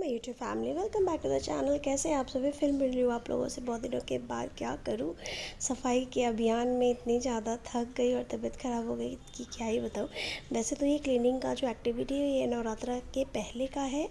My YouTube family, welcome back to the channel. कैसे आप सभी? फिल्म मिल रही हूँ आप लोगों से बहुत दिनों के बाद। क्या करूँ, सफाई के अभियान में इतनी ज़्यादा थक गई और तबीयत ख़राब हो गई कि क्या ही बताऊँ। वैसे तो ये क्लीनिंग का जो एक्टिविटी है ये नवरात्रा के पहले का है,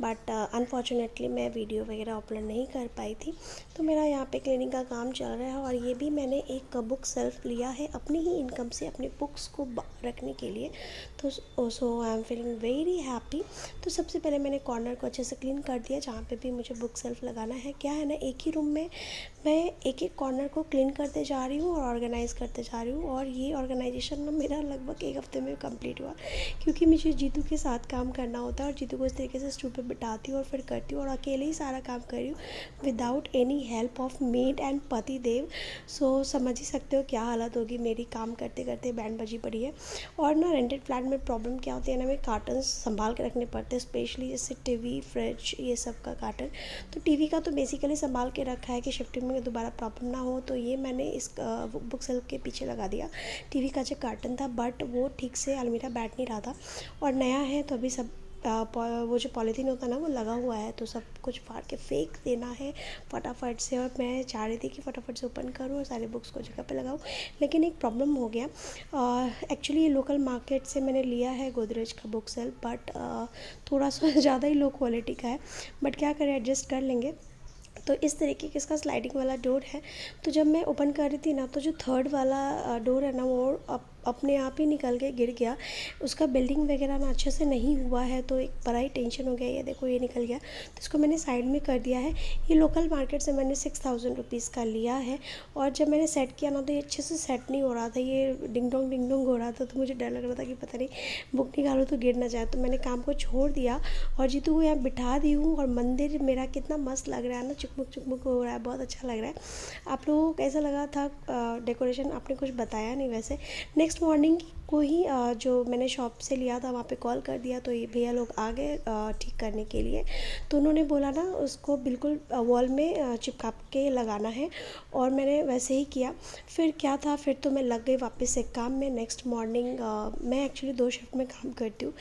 बट अनफॉर्चुनेटली मैं वीडियो वगैरह अपलोड नहीं कर पाई थी। तो मेरा यहाँ पे क्लीनिंग का काम चल रहा है और ये भी मैंने एक बुक सेल्फ लिया है अपनी ही इनकम से, अपनी बुक्स को रखने के लिए। तो so I am feeling very happy. तो सबसे पहले मैंने कॉर्नर को अच्छे से क्लीन कर दिया, जहाँ पे भी मुझे बुक सेल्फ लगाना है। क्या है ना, एक ही रूम में मैं एक एक कॉर्नर को क्लीन करते जा रही हूँ और ऑर्गेनाइज़ करते जा रही हूँ। और ये ऑर्गेनाइजेशन ना मेरा लगभग एक हफ्ते में कंप्लीट हुआ, क्योंकि मुझे जीतू के साथ काम करना होता है और जीतू को इस तरीके से स्टूल पे बिठाती हूँ और फिर करती हूँ और अकेले ही सारा काम कर रही हूँ without any help of made and पति देव। सो समझ ही सकते हो क्या हालत होगी मेरी काम करते करते। बैंड बजी पड़ी है। और ना रेंटेड फ्लैट में प्रॉब्लम क्या होती है ना, हमें कार्टन्स संभाल के रखने पड़ते हैं, स्पेशली जैसे टीवी, फ्रिज, ये सब का कार्टन। तो टीवी का तो बेसिकली संभाल के रखा है कि शिफ्टिंग में दोबारा प्रॉब्लम ना हो, तो ये मैंने इस बुक सेल्फ के पीछे लगा दिया। टीवी का जो कार्टन था बट वो ठीक से अलमीरा बैठ नहीं रहा था और नया है, तो अभी सब वो जो पॉलीथीन होता है ना वो लगा हुआ है, तो सब कुछ फाड़ के फेंक देना है फटाफट से। और मैं चाह रही थी कि फटाफट से ओपन करूँ और सारे बुक्स को जगह पे लगाऊँ, लेकिन एक प्रॉब्लम हो गया। एक्चुअली ये लोकल मार्केट से मैंने लिया है गोदरेज का बुक सेल्फ, बट थोड़ा सा ज़्यादा ही लो क्वालिटी का है, बट क्या करें, एडजस्ट कर लेंगे। तो इस तरीके का इसका स्लाइडिंग वाला डोर है। तो जब मैं ओपन कर रही थी ना, तो जो थर्ड वाला डोर है ना वो अपने आप ही निकल के गिर गया। उसका बिल्डिंग वगैरह ना अच्छे से नहीं हुआ है, तो एक बड़ा ही टेंशन हो गया। ये देखो, ये निकल गया, तो इसको मैंने साइड में कर दिया है। ये लोकल मार्केट से मैंने 6000 रुपीज़ का लिया है। और जब मैंने सेट किया ना, तो ये अच्छे से सेट नहीं हो रहा था, ये डिंग डोंग हो रहा था। तो मुझे डर लग रहा था कि पता नहीं बुक निकालूँ तो गिर ना जाए। तो मैंने काम को छोड़ दिया और जीतू को यहाँ बिठा दी हूँ। और मंदिर मेरा कितना मस्त लग रहा है ना, चुकमुक हो रहा है, बहुत अच्छा लग रहा है। आप लोगों को कैसा लगा था डेकोरेशन? आपने कुछ बताया नहीं वैसे। नेक्स्ट मॉर्निंग को ही जो मैंने शॉप से लिया था वहाँ पे कॉल कर दिया, तो ये भैया लोग आ गए ठीक करने के लिए। तो उन्होंने बोला ना उसको बिल्कुल वॉल में चिपका के लगाना है, और मैंने वैसे ही किया। फिर क्या था, फिर तो मैं लग गई वापस से काम में। नेक्स्ट मॉर्निंग मैं एक्चुअली 2 शिफ्ट में काम करती हूँ।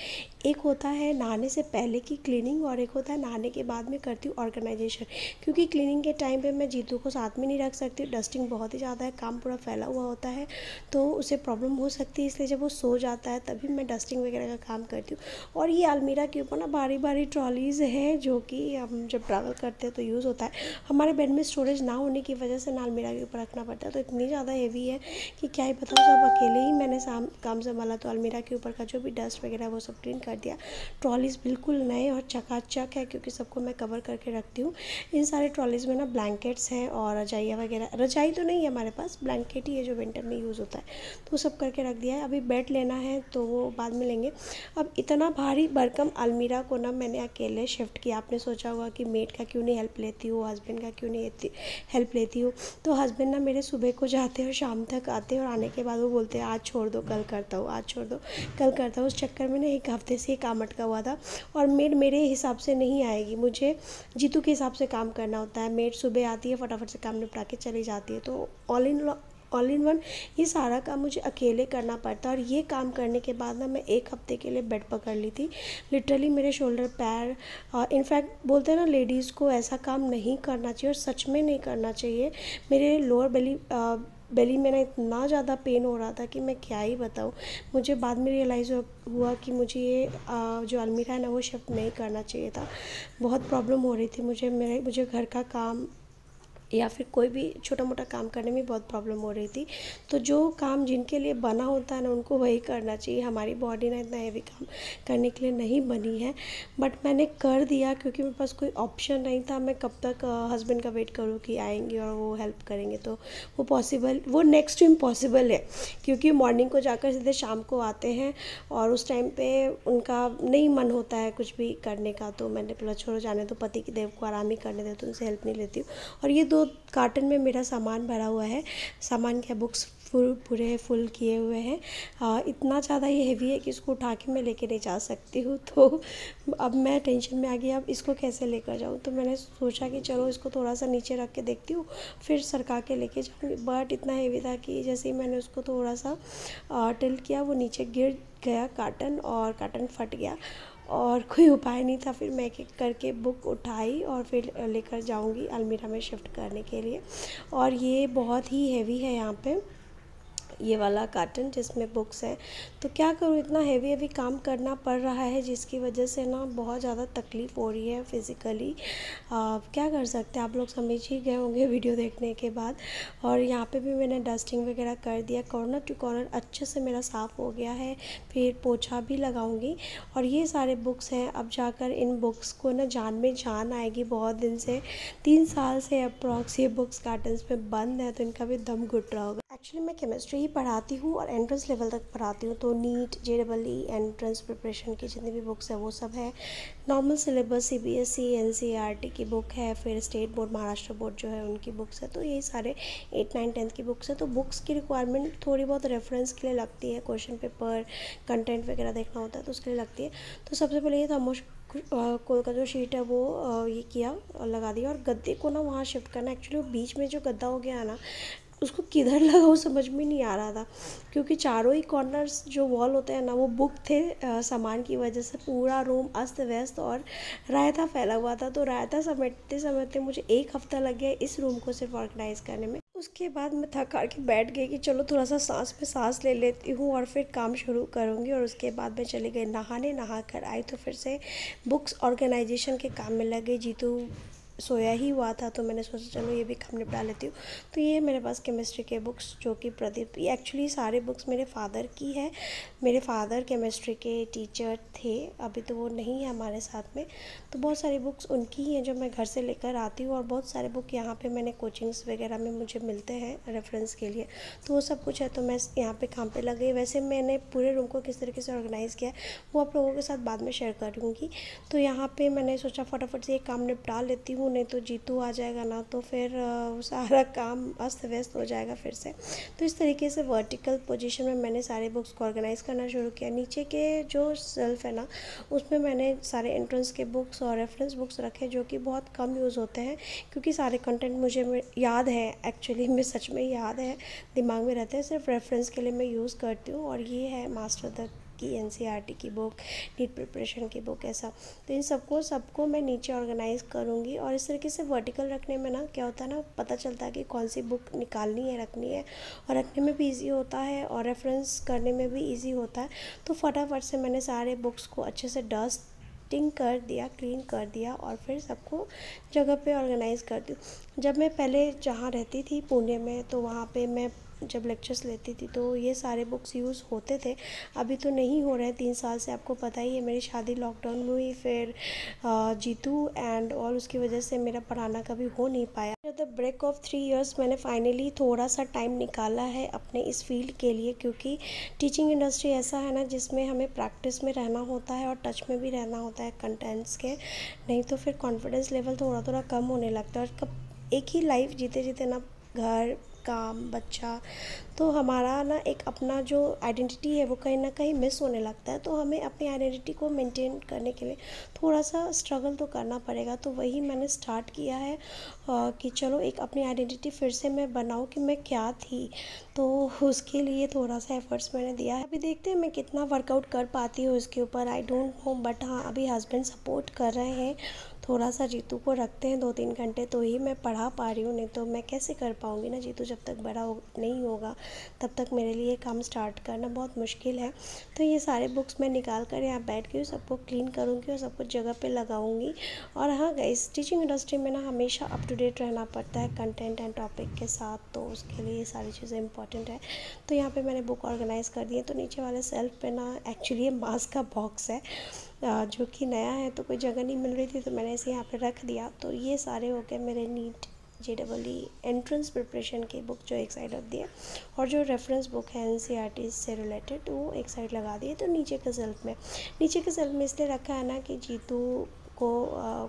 एक होता है नहाने से पहले की क्लीनिंग और एक होता है नहाने के बाद में करती हूँ ऑर्गेनाइजेशन। क्योंकि क्लीनिंग के टाइम पे मैं जीतू को साथ में नहीं रख सकती, डस्टिंग बहुत ही ज़्यादा है, काम पूरा फैला हुआ होता है, तो उसे प्रॉब्लम हो सकती है। इसलिए जब वो सो जाता है तभी मैं डस्टिंग वगैरह का काम करती हूँ। और ये अलमीरा के ऊपर ना भारी भारी ट्रॉलीज़ हैं, जो कि हम जब ट्रैवल करते हैं तो यूज़ होता है। हमारे बेड में स्टोरेज ना होने की वजह से ना अलमीरा के ऊपर रखना पड़ता है, तो इतनी ज़्यादा हेवी है कि क्या ही बताऊँ। सब अकेले ही मैंने काम संभाला। तो अलमीरा के ऊपर का जो भी डस्ट वगैरह वो सब क्लीन कर दिया। ट्रॉलीज़ बिल्कुल नए और चकाचक है, क्योंकि सबको मैं कवर करके रखती हूँ। इन सारे ट्रॉलीज़ में ना ब्लैंकेट्स हैं और रजाइयाँ वगैरह। रजाई तो नहीं है हमारे पास, ब्लैंकेट ही है जो विंटर में यूज़ होता है, तो सब करके रख दिया है। अभी बेड लेना है तो वो बाद में लेंगे। अब इतना भारी भरकम अलमीरा को ना मैंने अकेले शिफ्ट किया। आपने सोचा होगा कि मेड का क्यों नहीं हेल्प लेती हूँ, हस्बैंड का क्यों नहीं हेल्प लेती हूँ। तो हस्बैंड ना मेरे सुबह को जाते हैं और शाम तक आते हैं, और आने के बाद वो बोलते हैं आज छोड़ दो कल करता हूँ, आज छोड़ दो कल करता हूँ। उस चक्कर में ना एक हफ्ते से काम अटका हुआ था। और मेड मेरे हिसाब से नहीं आएगी, मुझे जीतू के हिसाब से काम करना होता है। मेड सुबह आती है, फटाफट से काम निपटा के चली जाती है, तो ऑल इन वन ये सारा काम मुझे अकेले करना पड़ता है। और ये काम करने के बाद ना मैं एक हफ्ते के लिए बेड पकड़ ली थी। लिटरली मेरे शोल्डर, पैर, इनफैक्ट बोलते हैं ना लेडीज़ को ऐसा काम नहीं करना चाहिए, और सच में नहीं करना चाहिए। मेरे लोअर बेली में ना इतना ज़्यादा पेन हो रहा था कि मैं क्या ही बताऊँ। मुझे बाद में रियलाइज़ हुआ कि मुझे ये जो अलमीरा है ना वो शिफ्ट नहीं करना चाहिए था। बहुत प्रॉब्लम हो रही थी मुझे घर का काम या फिर कोई भी छोटा मोटा काम करने में बहुत प्रॉब्लम हो रही थी। तो जो काम जिनके लिए बना होता है ना उनको वही करना चाहिए। हमारी बॉडी ना इतना हैवी काम करने के लिए नहीं बनी है, बट मैंने कर दिया क्योंकि मेरे पास कोई ऑप्शन नहीं था। मैं कब तक हस्बैंड का वेट करूँ कि आएंगे और वो हेल्प करेंगे, तो वो नेक्स्ट टू इम्पॉसिबल है। क्योंकि मॉर्निंग को जाकर सीधे शाम को आते हैं और उस टाइम पे उनका नहीं मन होता है कुछ भी करने का। तो मैंने बोला छोड़ो जाने दो, पति की देव को आराम ही करने दे, तो उनसे हेल्प नहीं लेती हूँ। और ये 2 कार्टन में मेरा सामान भरा हुआ है। सामान क्या, बुक्स पूरे फुल किए हुए हैं। इतना ज़्यादा ये हेवी है कि इसको उठा के मैं लेके नहीं जा सकती हूँ। तो अब मैं टेंशन में आ गई, अब इसको कैसे लेकर जाऊँ। तो मैंने सोचा कि चलो इसको थोड़ा सा नीचे रख के देखती हूँ, फिर सरका के लेके जाऊँगी। बट इतना हेवी था कि जैसे ही मैंने उसको थोड़ा सा टिल्ट किया, वो नीचे गिर गया कार्टन, और कार्टन फट गया। और कोई उपाय नहीं था। फिर मैं एक-एक करके बुक उठाई और फिर लेकर जाऊँगी अलमीरा में शिफ्ट करने के लिए। और ये बहुत ही हेवी है यहाँ पे, ये वाला कार्टन जिसमें बुक्स हैं। तो क्या करूँ, इतना हेवी काम करना पड़ रहा है जिसकी वजह से ना बहुत ज़्यादा तकलीफ़ हो रही है फिज़िकली। क्या कर सकते हैं, आप लोग समझ ही गए होंगे वीडियो देखने के बाद। और यहाँ पे भी मैंने डस्टिंग वगैरह कर दिया, कॉर्नर टू कॉर्नर अच्छे से मेरा साफ़ हो गया है। फिर पोछा भी लगाऊंगी। और ये सारे बुक्स हैं, अब जाकर इन बुक्स को ना जान में जान आएगी। बहुत दिन से 3 साल से अप्रॉक्स ये बुक्स कार्टन्स में बंद है, तो इनका भी दम घुट रहा होगा। एक्चुअली मैं केमिस्ट्री ही पढ़ाती हूँ और एंट्रेंस लेवल तक पढ़ाती हूँ, तो नीट JEE एंट्रेंस प्रिपरेशन की जितनी भी बुक्स है वो सब है। नॉर्मल सिलेबस CBSE NCERT की बुक है, फिर स्टेट बोर्ड महाराष्ट्र बोर्ड जो है उनकी बुक्स है। तो ये सारे 8, 9, 10 की बुक्स है। तो बुक्स की रिक्वायरमेंट थोड़ी बहुत रेफरेंस के लिए लगती है, क्वेश्चन पेपर कंटेंट वगैरह देखना होता है तो उसके लिए लगती है। तो सबसे पहले ये थर्मोस कोल का जो शीट है वो ये किया और लगा दिया। और गद्दे को ना वहाँ शिफ्ट करना, एक्चुअली वो बीच में जो गद्दा हो गया है ना, उसको किधर लगाओ समझ में नहीं आ रहा था, क्योंकि चारों ही कॉर्नर्स जो वॉल होते हैं ना वो बुक थे। सामान की वजह से पूरा रूम अस्त व्यस्त और रायता फैला हुआ था। तो रायता समेटते समेटते मुझे 1 हफ्ता लग गया इस रूम को सिर्फ ऑर्गेनाइज़ करने में। उसके बाद मैं थक हार के बैठ गई कि चलो थोड़ा सा सांस पे सांस ले लेती हूँ और फिर काम शुरू करूँगी। और उसके बाद मैं चली गई नहाने। नहा कर आई तो फिर से बुक्स ऑर्गेनाइजेशन के काम में लग गई। जीतू सोया ही हुआ था तो मैंने सोचा चलो ये भी काम निपटा लेती हूँ। तो ये मेरे पास केमिस्ट्री के बुक्स जो कि प्रदीप, ये एक्चुअली सारे बुक्स मेरे फादर की है। मेरे फादर केमिस्ट्री के टीचर थे, अभी तो वो नहीं है हमारे साथ में। तो बहुत सारी बुक्स उनकी ही हैं जो मैं घर से लेकर आती हूँ। और बहुत सारे बुक यहाँ पे मैंने कोचिंग्स वगैरह में मुझे मिलते हैं रेफरेंस के लिए, तो वो सब कुछ है। तो मैं यहाँ पे काम पे लग गई। वैसे मैंने पूरे रूम को किस तरीके से ऑर्गेनाइज़ किया है वो आप लोगों के साथ बाद में शेयर करूँगी। तो यहाँ पे मैंने सोचा फटाफट से ये काम निपटा लेती हूँ, नहीं तो जीतू आ जाएगा ना तो फिर सारा काम अस्त व्यस्त हो जाएगा फिर से। तो इस तरीके से वर्टिकल पोजीशन में मैंने सारे बुक्स को ऑर्गेनाइज़ करना शुरू किया। नीचे के जो सेल्फ है ना उसमें मैंने सारे एंट्रेंस के बुक्स और रेफरेंस बुक्स रखे जो कि बहुत कम यूज़ होते हैं, क्योंकि सारे कंटेंट मुझे याद है, एक्चुअली में सच में याद है, दिमाग में रहते हैं, सिर्फ रेफरेंस के लिए मैं यूज़ करती हूँ। और ये है मास्टर दत्त की NCERT की बुक, नीट प्रिपरेशन की बुक, ऐसा। तो इन सबको मैं नीचे ऑर्गेनाइज़ करूँगी। और इस तरीके से वर्टिकल रखने में ना क्या होता है ना, पता चलता है कि कौन सी बुक निकालनी है, रखनी है, और रखने में भी ईजी होता है और रेफरेंस करने में भी ईजी होता है। तो फटाफट से मैंने सारे बुक्स को अच्छे से डस्टिंग कर दिया, क्लीन कर दिया और फिर सबको जगह पे ऑर्गेनाइज़ कर दी। जब मैं पहले जहाँ रहती थी पुणे में, तो वहाँ पे मैं जब लेक्चर्स लेती थी तो ये सारे बुक्स यूज़ होते थे। अभी तो नहीं हो रहे हैं 3 साल से, आपको पता ही है। मेरी शादी लॉकडाउन में हुई, फिर जीतू एंड ऑल, उसकी वजह से मेरा पढ़ाना कभी हो नहीं पाया। द ब्रेक ऑफ 3 इयर्स मैंने फाइनली थोड़ा सा टाइम निकाला है अपने इस फील्ड के लिए, क्योंकि टीचिंग इंडस्ट्री ऐसा है ना जिसमें हमें प्रैक्टिस में रहना होता है और टच में भी रहना होता है कंटेंट्स के, नहीं तो फिर कॉन्फिडेंस लेवल थोड़ा थोड़ा कम होने लगता है। और कब एक ही लाइफ जीते जीते ना, घर, काम, बच्चा, तो हमारा ना एक अपना जो आइडेंटिटी है वो कहीं ना कहीं मिस होने लगता है। तो हमें अपनी आइडेंटिटी को मेंटेन करने के लिए थोड़ा सा स्ट्रगल तो करना पड़ेगा। तो वही मैंने स्टार्ट किया है कि चलो एक अपनी आइडेंटिटी फिर से मैं बनाऊँ कि मैं क्या थी। तो उसके लिए थोड़ा सा एफर्ट्स मैंने दिया है। अभी देखते हैं मैं कितना वर्कआउट कर पाती हूँ इसके ऊपर, आई डोंट नो। बट हाँ, अभी हस्बैंड सपोर्ट कर रहे हैं। थोड़ा सा जीतू को रखते हैं 2-3 घंटे तो ही मैं पढ़ा पा रही हूँ, नहीं तो मैं कैसे कर पाऊँगी ना। जीतू जब तक बड़ा नहीं होगा तब तक मेरे लिए काम स्टार्ट करना बहुत मुश्किल है। तो ये सारे बुक्स मैं निकाल कर यहाँ बैठ गई, सबको क्लीन करूँगी और सबको जगह पे लगाऊँगी। और हाँ गाइस, टीचिंग इंडस्ट्री में ना हमेशा अप टू डेट रहना पड़ता है कंटेंट एंड टॉपिक के साथ, तो उसके लिए ये सारी चीज़ें इंपॉर्टेंट है। तो यहाँ पे मैंने बुक ऑर्गेनाइज़ कर दी है। तो नीचे वाले सेल्फ पे ना एक्चुअली ये मास्क का बॉक्स है जो कि नया है, तो कोई जगह नहीं मिल रही थी तो मैंने इसे यहाँ पे रख दिया। तो ये सारे हो गए मेरे नीट JEE एंट्रेंस प्रिपरेशन की बुक जो एक साइड रख दी है, और जो रेफरेंस बुक है NCERT से रिलेटेड वो एक साइड लगा दी है। तो नीचे के सेल्फ में इसलिए रखा है ना कि जीतू को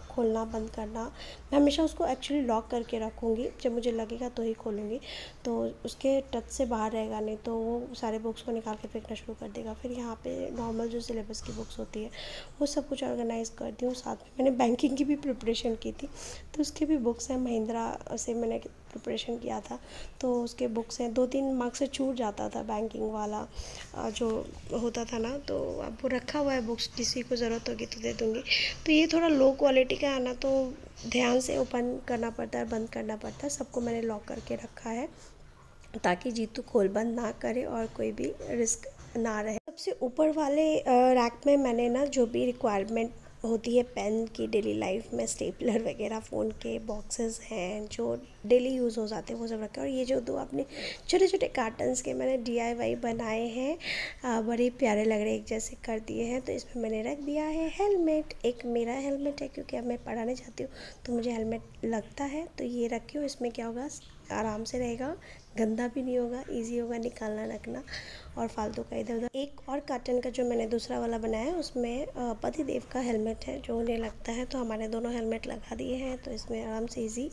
खोलना बंद करना, मैं हमेशा उसको एक्चुअली लॉक करके रखूँगी, जब मुझे लगेगा तो ही खोलूँगी। तो उसके टच से बाहर रहेगा, नहीं तो वो सारे बुक्स को निकाल के फेंकना शुरू कर देगा। फिर यहाँ पे नॉर्मल जो सिलेबस की बुक्स होती है वो सब कुछ ऑर्गेनाइज़ करती हूँ। साथ में मैंने बैंकिंग की भी प्रिपरेशन की थी तो उसकी भी बुक्स हैं। महिंद्रा से मैंने प्रिपरेशन किया था, तो उसके बुक्स हैं, 2-3 मार्क्स से छूट जाता था बैंकिंग वाला जो होता था ना, तो अब वो रखा हुआ है बुक्स, किसी को ज़रूरत होगी तो दे दूँगी। तो ये थोड़ा लो क्वालिटी का है ना, तो ध्यान से ओपन करना पड़ता है, बंद करना पड़ता है। सबको मैंने लॉक करके रखा है ताकि जीतू खोल बंद ना करे और कोई भी रिस्क ना रहे। सबसे ऊपर वाले रैक में मैंने ना जो भी रिक्वायरमेंट होती है पेन की डेली लाइफ में, स्टेपलर वगैरह, फ़ोन के बॉक्सेस हैं जो डेली यूज़ हो जाते हैं, वो सब रखे। और ये जो 2 अपने छोटे छोटे कार्टन्स के मैंने DIY बनाए हैं, बड़े प्यारे लग रहे, एक जैसे कर दिए हैं। तो इसमें मैंने रख दिया है हेलमेट। एक मेरा हेलमेट है क्योंकि अब मैं पढ़ाने जाती हूँ तो मुझे हेलमेट लगता है, तो ये रखी हूँ। इसमें क्या होगा, आराम से रहेगा, गंदा भी नहीं होगा, इजी होगा निकालना रखना, और फालतू का इधर उधर। एक और कार्टन का जो मैंने दूसरा वाला बनाया है उसमें पति देव का हेलमेट है जो उन्हें लगता है, तो हमारे दोनों हेलमेट लगा दिए हैं, तो इसमें आराम से इजी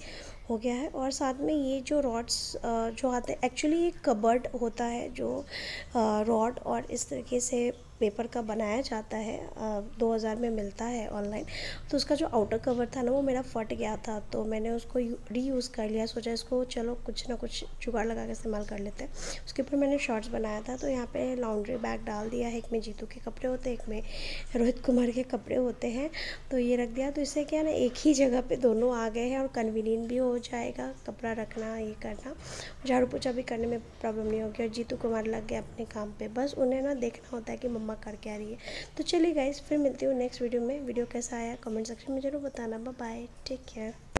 हो गया है। और साथ में ये जो रॉड्स जो आते हैं, एक्चुअली ये कबर्ड होता है जो रॉड और इस तरीके से पेपर का बनाया जाता है, 2000 में मिलता है ऑनलाइन। तो उसका जो आउटर कवर था ना वो मेरा फट गया था, तो मैंने उसको रीयूज़ कर लिया। सोचा इसको चलो कुछ ना कुछ जुगाड़ लगा के इस्तेमाल कर लेते हैं। उसके ऊपर मैंने शॉर्ट्स बनाया था, तो यहाँ पे लॉन्ड्री बैग डाल दिया है। एक में जीतू के कपड़े होते हैं, एक में रोहित कुमार के कपड़े होते हैं, तो ये रख दिया। तो इससे क्या ना, एक ही जगह पे दोनों आ गए हैं और कन्वीनियंट भी हो जाएगा कपड़ा रखना, ये करना, झाड़ू पोछा भी करने में प्रॉब्लम नहीं होगी। और जीतू कुमार लग गए अपने काम पे, बस उन्हें ना देखना होता है कि मम्मा कर क्या रही है। तो चलिए गाइस, फिर मिलती हूँ नेक्स्ट वीडियो में। वीडियो कैसा आया कमेंट सेक्शन में ज़रूर बताना। Bye bye, take care.